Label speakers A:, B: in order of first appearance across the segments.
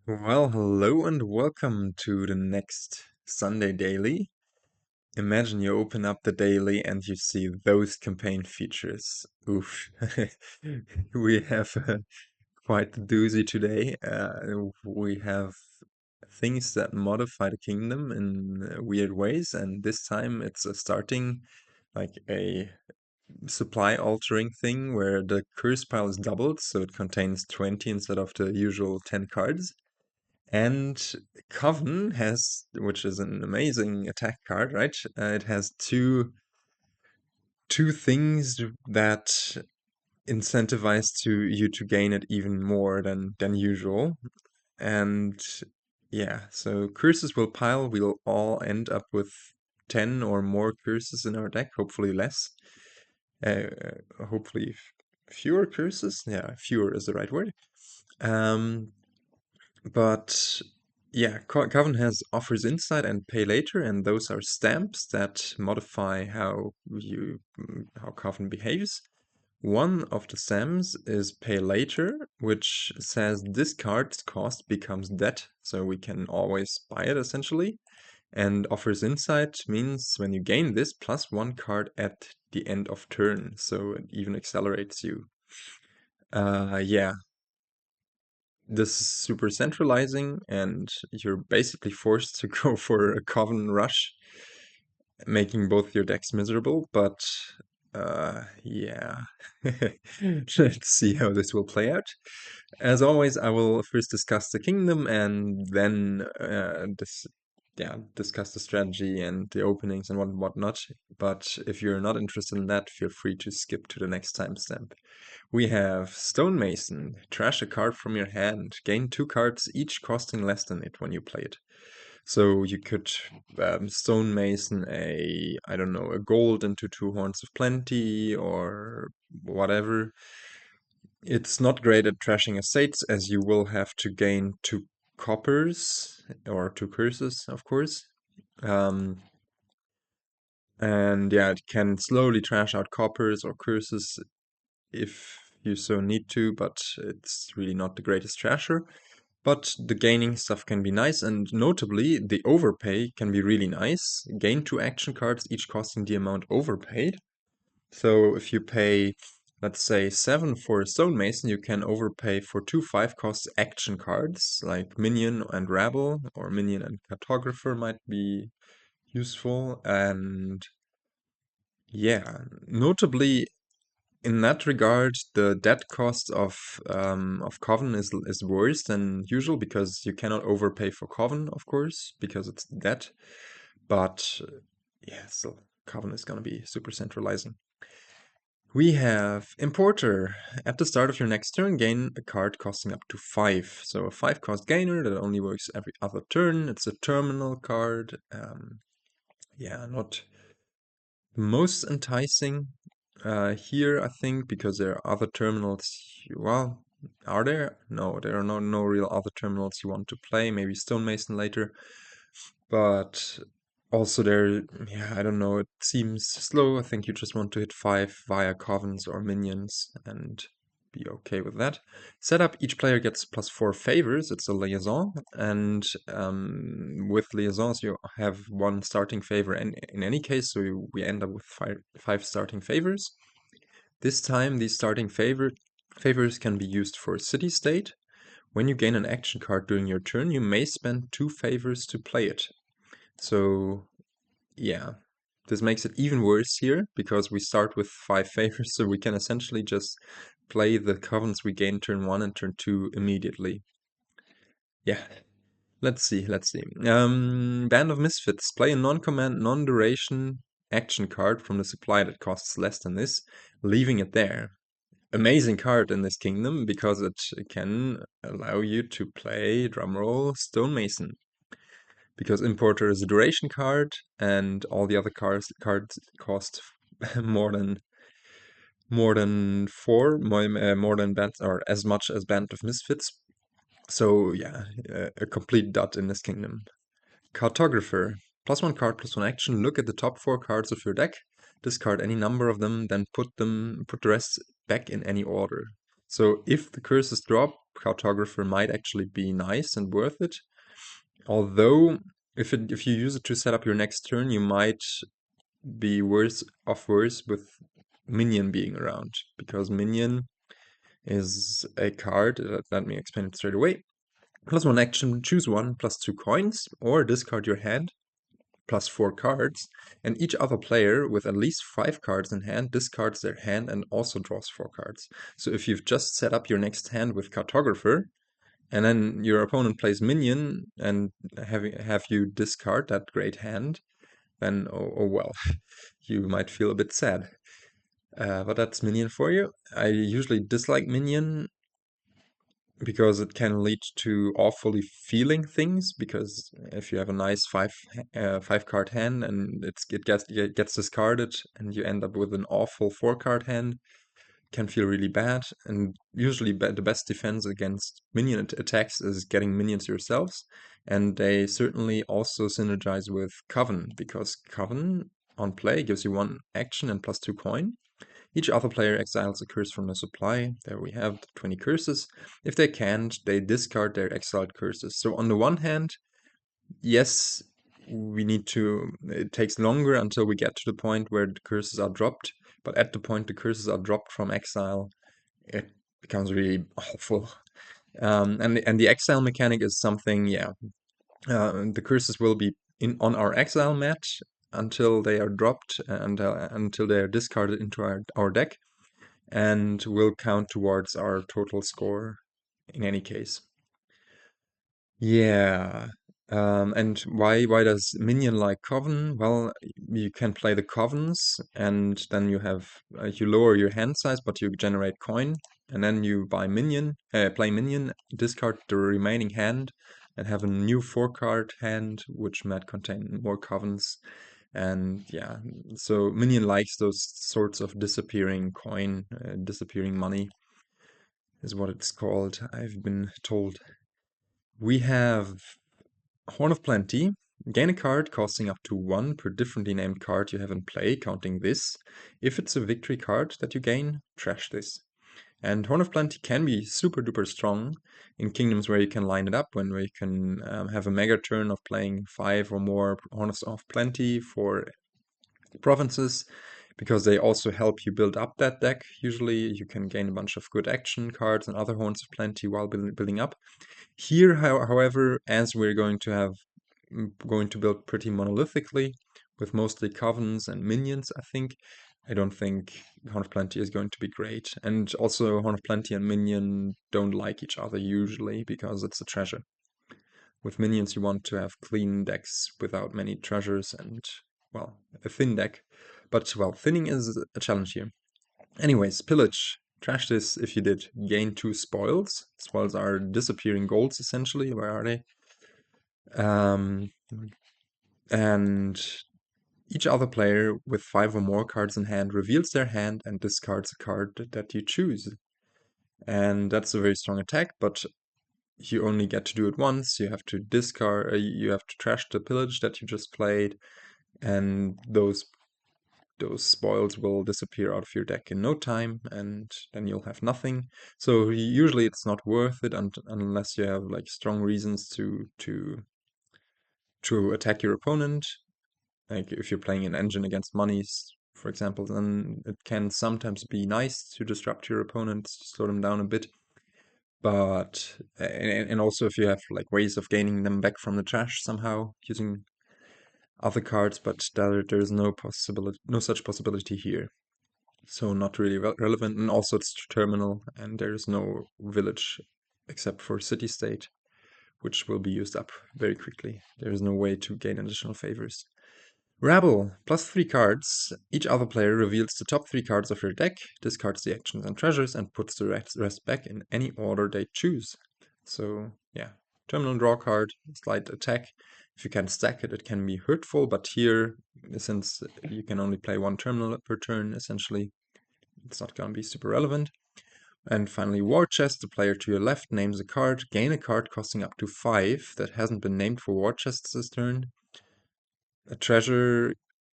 A: Well, hello and welcome to the next Sunday Daily. Imagine you open up the daily and you see those campaign features. Oof. We have quite the doozy today. We have things that modify the kingdom in weird ways, and this time it's starting like a supply altering thing where the curse pile is doubled, so it contains 20 instead of the usual 10 cards. And Coven has, which is an amazing attack card, right? It has two things that incentivize you to gain it even more than usual. And yeah, so curses will pile. We'll all end up with 10 or more curses in our deck, hopefully less. Uh, Hopefully fewer curses. Yeah, fewer is the right word. Um, But yeah, Coven has offers insight and pay later, and those are stamps that modify how Coven behaves. One of the stamps is pay later, which says this card's cost becomes debt, so we can always buy it essentially. And offers insight means when you gain this, plus one card at the end of turn, so it even accelerates you. Yeah, this is super centralizing, and you're basically forced to go for a Coven rush, making both your decks miserable, but yeah. Let's see how this will play out. As always, I will first discuss the kingdom and then discuss the strategy and the openings and whatnot. But if you're not interested in that, feel free to skip to the next timestamp. We have Stonemason. Trash a card from your hand. Gain 2 cards, each costing less than it when you play it. So you could Stonemason I don't know, a gold into 2 Horns of Plenty or whatever. It's not great at trashing estates, as you will have to gain 2 coppers or 2 curses, of course. Um, and yeah, it can slowly trash out coppers or curses if you so need to, but it's really not the greatest trasher. But the gaining stuff can be nice, and notably, the overpay can be really nice. Gain 2 action cards, each costing the amount overpaid. So if you pay, let's say, 7 for a Stonemason, you can overpay for 2 5-cost action cards, like Minion and Rabble, or Minion and Cartographer might be useful. And yeah, notably, in that regard, the debt cost of Coven is worse than usual because you cannot overpay for Coven, of course, because it's debt. But yeah, so Coven is gonna be super centralizing. We have Importer. At the start of your next turn, gain a card costing up to 5. So a 5-cost gainer that only works every other turn. It's a terminal card. Yeah, not the most enticing here, I think, because there are other terminals. Well, are there? No, there are no real other terminals you want to play. Maybe Stonemason later. But also there, yeah, I don't know, it seems slow. I think you just want to hit 5 via Covens or minions and be okay with that. Setup, each player gets +4 favors. It's a liaison, and with liaisons you have 1 starting favor in any case, so we end up with five starting favors. This time these starting favors can be used for city-state. When you gain an action card during your turn, you may spend 2 favors to play it. So yeah, this makes it even worse here because we start with 5 favors, so we can essentially just play the Covens we gain turn 1 and turn 2 immediately. Yeah, let's see. Band of Misfits. Play a non-command, non-duration action card from the supply that costs less than this, leaving it there. Amazing card in this kingdom because it can allow you to play, drumroll, Stonemason. Because Importer is a duration card, and all the other cards cost more than 4, more than Band, or as much as Band of Misfits. So yeah, a complete dud in this kingdom. Cartographer. +1 card, +1 action. Look at the top 4 cards of your deck. Discard any number of them, then put the rest back in any order. So if the curses drop, Cartographer might actually be nice and worth it. Although, if you use it to set up your next turn, you might be worse with Minion being around, because Minion is a card, let me explain it straight away. +1 action, choose one, +2 coins, or discard your hand, +4 cards, and each other player with at least 5 cards in hand discards their hand and also draws 4 cards. So if you've just set up your next hand with Cartographer, and then your opponent plays Minion and have you discard that great hand, then oh well, you might feel a bit sad. But that's Minion for you. I usually dislike Minion because it can lead to awfully feeling things, because if you have a nice 5-card hand and it gets discarded and you end up with an awful 4-card hand, can feel really bad. And usually the best defense against minion attacks is getting minions yourselves, and they certainly also synergize with Coven, because Coven on play gives you 1 action and +2 coin. Each other player exiles a curse from the supply. There we have the 20 curses. If they can't, they discard their exiled curses. So on the one hand, yes, it takes longer until we get to the point where the curses are dropped, but at the point the curses are dropped from exile, it becomes really awful. And the exile mechanic is something, the curses will be on our exile mat until they are dropped and until they are discarded into our deck, and will count towards our total score in any case. Yeah. And why does Minion like Coven? Well, you can play the Covens, and then you lower your hand size, but you generate coin, and then you play Minion, discard the remaining hand, and have a new 4-card hand, which might contain more Covens. And yeah, so Minion likes those sorts of disappearing coin, disappearing money, is what it's called, I've been told. We have Horn of Plenty. Gain a card costing up to 1 per differently named card you have in play, counting this. If it's a victory card that you gain, trash this. And Horn of Plenty can be super duper strong in kingdoms where you can line it up, where you can have a mega turn of playing 5 or more Horns of Plenty for provinces, because they also help you build up that deck. Usually you can gain a bunch of good action cards and other Horns of Plenty while building up. Here, however, as we're going to build pretty monolithically with mostly Covens and minions, I don't think Horn of Plenty is going to be great. And also Horn of Plenty and Minion don't like each other usually, because it's a treasure. With minions you want to have clean decks without many treasures and, well, a thin deck. But, well, thinning is a challenge here. Anyways, Pillage. Trash this if you did. Gain 2 spoils. Spoils are disappearing golds, essentially. Where are they? And each other player with 5 or more cards in hand reveals their hand and discards a card that you choose. And that's a very strong attack, but you only get to do it once. You have to you have to trash the Pillage that you just played, and those spoils will disappear out of your deck in no time, and then you'll have nothing. So usually it's not worth it unless you have like strong reasons to attack your opponent. Like if you're playing an engine against monies, for example, then it can sometimes be nice to disrupt your opponent, to slow them down a bit. But and also if you have like ways of gaining them back from the trash somehow using other cards, but there's no such possibility here. So not really relevant, and also it's terminal, and there's no village except for city-state, which will be used up very quickly. There is no way to gain additional favors. Rabble, +3 cards. Each other player reveals the top 3 cards of your deck, discards the actions and treasures, and puts the rest back in any order they choose. So, yeah. Terminal draw card, slight attack. If you can stack it, it can be hurtful, but here, since you can only play 1 terminal per turn, essentially, it's not going to be super relevant. And finally, War Chest. The player to your left names a card. Gain a card costing up to 5 that hasn't been named for War Chests this turn. A treasure,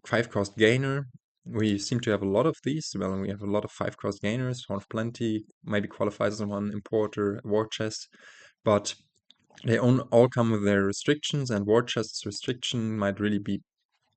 A: 5-cost gainer. We seem to have a lot of these. Well, we have a lot of 5-cost gainers, Horn of Plenty, maybe qualifies as one, Importer, War Chest, but they all come with their restrictions, and War Chest's restriction might really be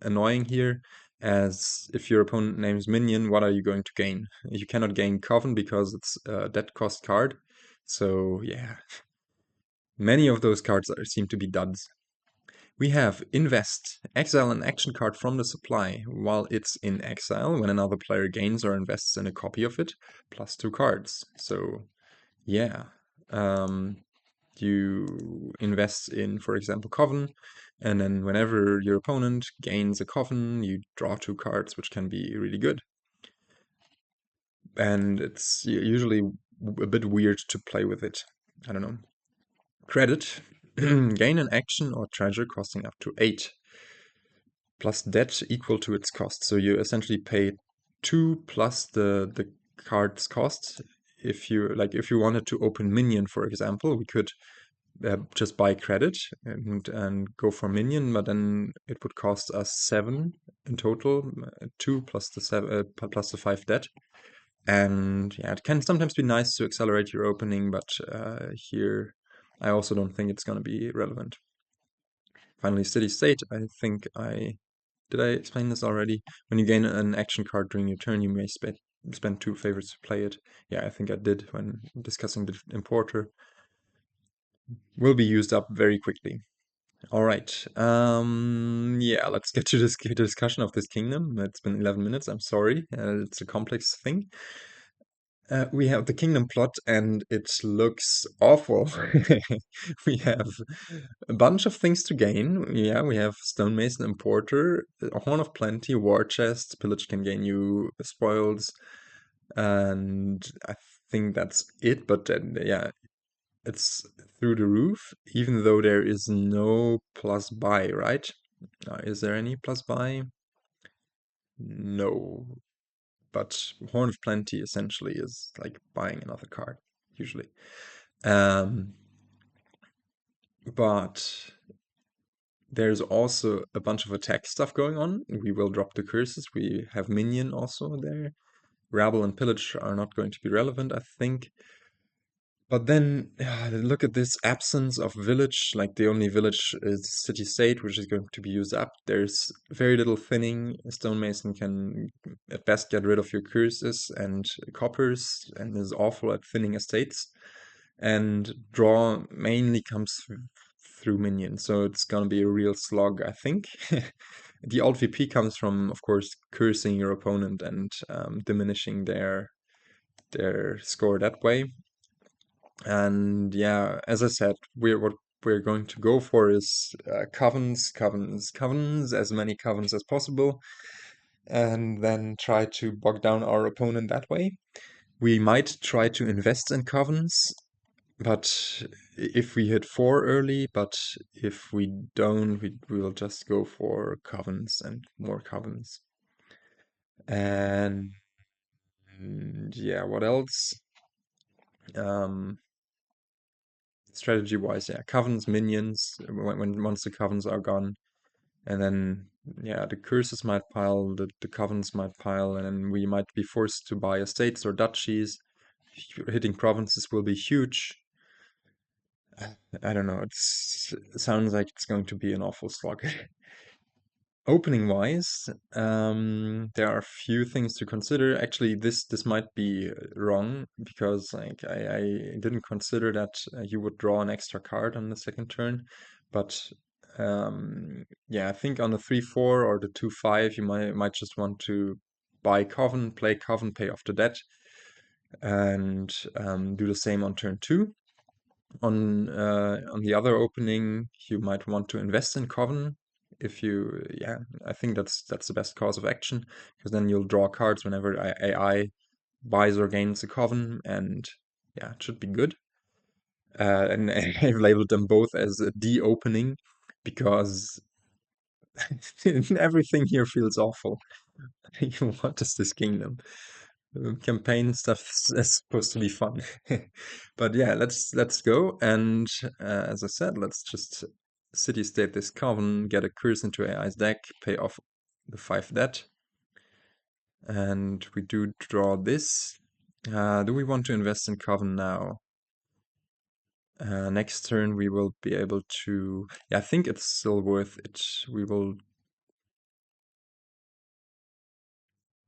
A: annoying here, as if your opponent names Minion, what are you going to gain? You cannot gain Coven because it's a dead cost card, so yeah, many of those cards seem to be duds. We have Invest. Exile an action card from the supply while it's in exile when another player gains or invests in a copy of it, plus 2 cards. So, yeah. You invest in, for example, Coven, and then whenever your opponent gains a Coven, you draw 2 cards, which can be really good. And it's usually a bit weird to play with it. I don't know. Credit. Gain an action or treasure costing up to 8. Plus debt equal to its cost. So you essentially pay 2 plus the card's cost. If you wanted to open Minion, for example, we could just buy credit and go for Minion, but then it would cost us 7 in total, 2 plus the 5 debt. And yeah, it can sometimes be nice to accelerate your opening, but here I also don't think it's going to be relevant. Finally, City State. I think did I explain this already? When you gain an action card during your turn, you may spend 2 favors to play it. Yeah, I think I did when discussing the Importer. Will be used up very quickly. All right. Yeah, let's get to this discussion of this kingdom. It's been 11 minutes. I'm sorry. It's a complex thing. We have the kingdom plot, and it looks awful. We have a bunch of things to gain. Yeah, we have Stonemason and Porter, a Horn of Plenty, War Chest, Pillage can gain you spoils, and I think that's it. But then, yeah, it's through the roof, even though there is no plus buy, right? Is there any plus buy? No. But Horn of Plenty essentially is like buying another card, usually. Um, but there's also a bunch of attack stuff going on. We will drop the curses. We have Minion also there. Rabble and Pillage are not going to be relevant, I think. But then look at this absence of village. Like the only village is city state, which is going to be used up. There's very little thinning. Stonemason can at best get rid of your curses and coppers, and is awful at thinning estates. And draw mainly comes through minions, so it's gonna be a real slog, I think. The alt VP comes from, of course, cursing your opponent and diminishing their score that way. And yeah, as I said, what we're going to go for is Covens, as many Covens as possible, and then try to bog down our opponent that way. We might try to invest in Covens, but if we hit 4 early, but if we don't, we will just go for Covens and more Covens. And yeah, what else? Strategy-wise, yeah, Covens, minions, once the Covens are gone. And then, yeah, the curses might pile, the Covens might pile, and then we might be forced to buy estates or duchies. Hitting provinces will be huge. I don't know, it sounds like it's going to be an awful slog. Opening wise, there are a few things to consider. Actually, this might be wrong because like I didn't consider that you would draw an extra card on the second turn, but yeah, I think on the 3/4 or the 2/5 you might just want to buy Coven, play Coven, pay off the debt, and do the same on turn 2. On the other opening, you might want to invest in Coven. If you, yeah, I think that's the best course of action, because then you'll draw cards whenever AI buys or gains a Coven, and yeah, it should be good. And I've labeled them both as a de-opening because everything here feels awful. What is this kingdom? Campaign stuff is supposed to be fun. But yeah, let's go, and as I said, let's just city state this Coven, get a curse into AI's deck, pay off the 5 debt, And we do draw this. Do we want to invest in Coven now? Next turn we will be able to... Yeah, I think it's still worth it. We will...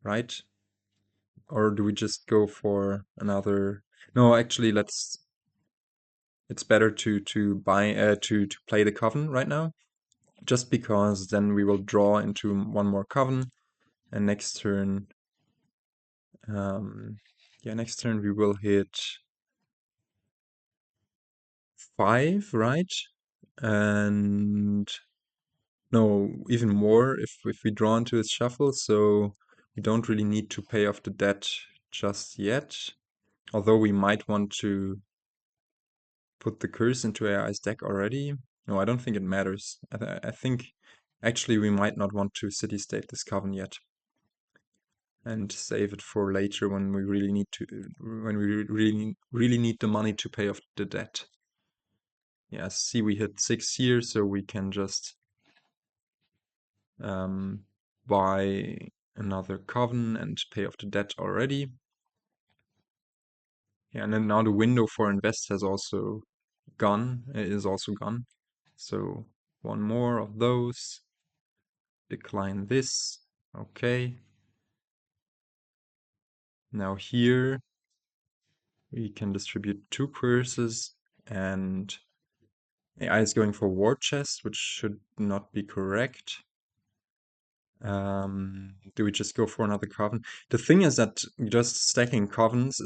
A: Right? Or do we just go for another... No, actually, let's... It's better to buy to play the Coven right now, just because then we will draw into one more Coven, and next turn, yeah, next turn we will hit 5, right? And no, even more if we draw into his shuffle, so we don't really need to pay off the debt just yet. Although we might want to put the curse into AI's deck already. No, I don't think it matters. I think actually we might not want to city state this Coven yet and save it for later when we really need to, when we really need the money to pay off the debt. Yeah, see, we hit 6 here, so we can just buy another Coven and pay off the debt already. Yeah, and then now the window for invest has also gone, is also gone. So one more of those. Decline this. Okay. Now here we can distribute 2 curses, and AI is going for war chest, which should not be correct. Do we just go for another Coven? The thing is that just stacking Covens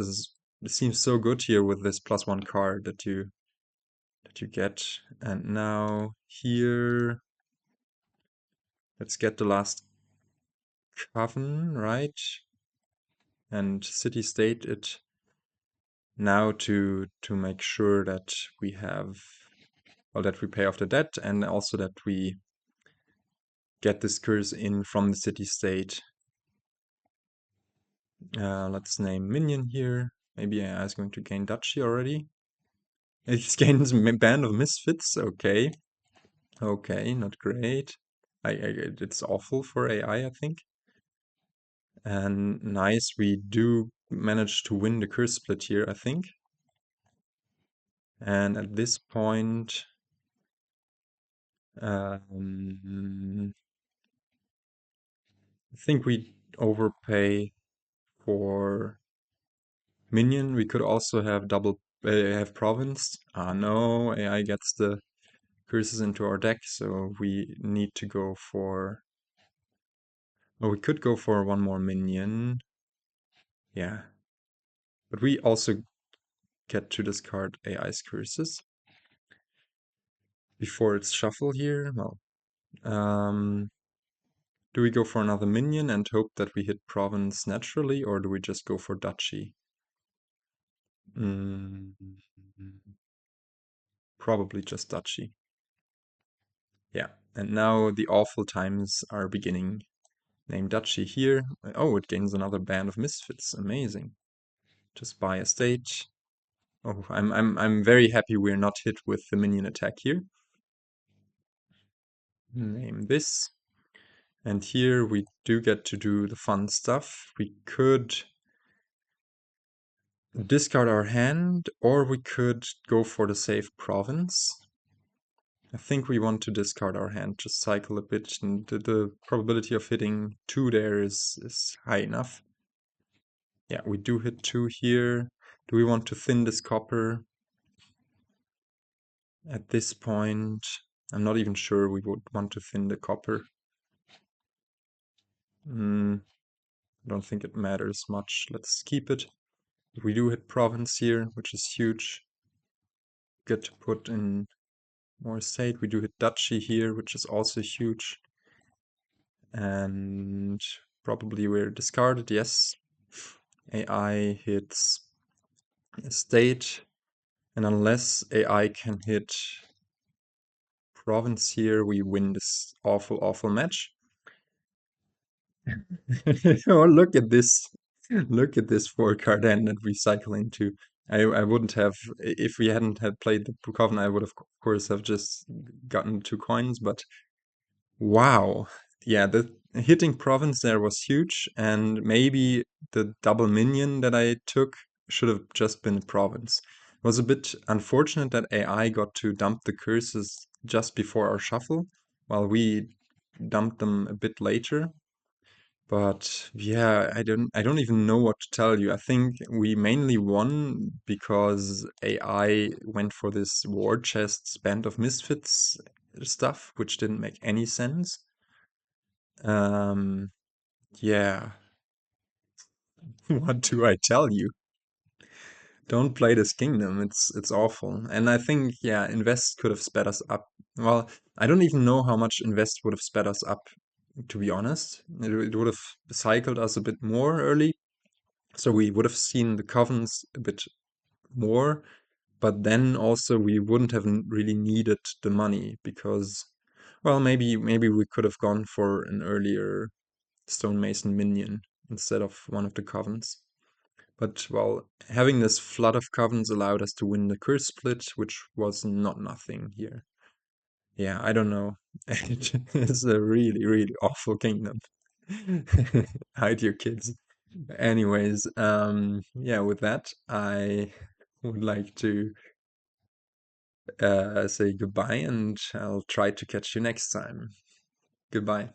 A: it seems so good here with this +1 card that you get. And now here, let's get the last Coven, right? And city state it now to make sure that we have, well, that we pay off the debt, and also that we get this curse in from the city state. Let's name minion here. Maybe AI is going to gain duchy already. It's gains band of misfits. Okay, okay, not great. It's awful for AI, I think. And nice, we do manage to win the curse split here, I think. And at this point, I think we overpay for minion. We could also have have province. Ah no, AI gets the curses into our deck, so we need to go for... Oh, we could go for one more minion. Yeah. But we also get to discard AI's curses before it's shuffle here. Well, do we go for another minion and hope that we hit province naturally, or do we just go for duchy? Mm, probably just duchy. Yeah, and now the awful times are beginning. Name duchy here. Oh, it gains another band of misfits. Amazing. Just buy a state. Oh, I'm very happy we're not hit with the minion attack here. Name this. And here we do get to do the fun stuff. We could discard our hand, or we could go for the safe province. I think we want to discard our hand, just cycle a bit, and the probability of hitting 2 there is high enough. Yeah, we do hit 2 here. Do we want to thin this copper? At this point, I'm not even sure we would want to thin the copper. I don't think it matters much. Let's keep it. We do hit province here, which is huge. Good to put in more state. We do hit duchy here, which is also huge. And probably we're discarded, yes. AI hits state, and unless AI can hit province here, we win this awful, awful match. Oh, look at this. Look at this 4-card hand that we cycle into. I wouldn't have, if we hadn't had played the Coven, I would of course have just gotten 2 coins, but wow. Yeah, hitting province there was huge, and maybe the double minion that I took should have just been province. It was a bit unfortunate that AI got to dump the curses just before our shuffle, while we dumped them a bit later. But yeah, I don't even know what to tell you. I think we mainly won because AI went for this war chest band of misfits stuff, which didn't make any sense. Um, yeah, what do I tell you? Don't play this kingdom. It's awful. And I think, yeah, Invest could have sped us up. Well, I don't even know how much Invest would have sped us up, to be honest. It would have cycled us a bit more early. So we would have seen the Covens a bit more, but then also we wouldn't have really needed the money because, well, maybe we could have gone for an earlier stonemason minion instead of one of the Covens. But well, having this flood of Covens allowed us to win the curse split, which was not nothing here. Yeah, I don't know. It is a really, really awful kingdom. Hide your kids. Anyways, yeah, with that, I would like to say goodbye, and I'll try to catch you next time. Goodbye.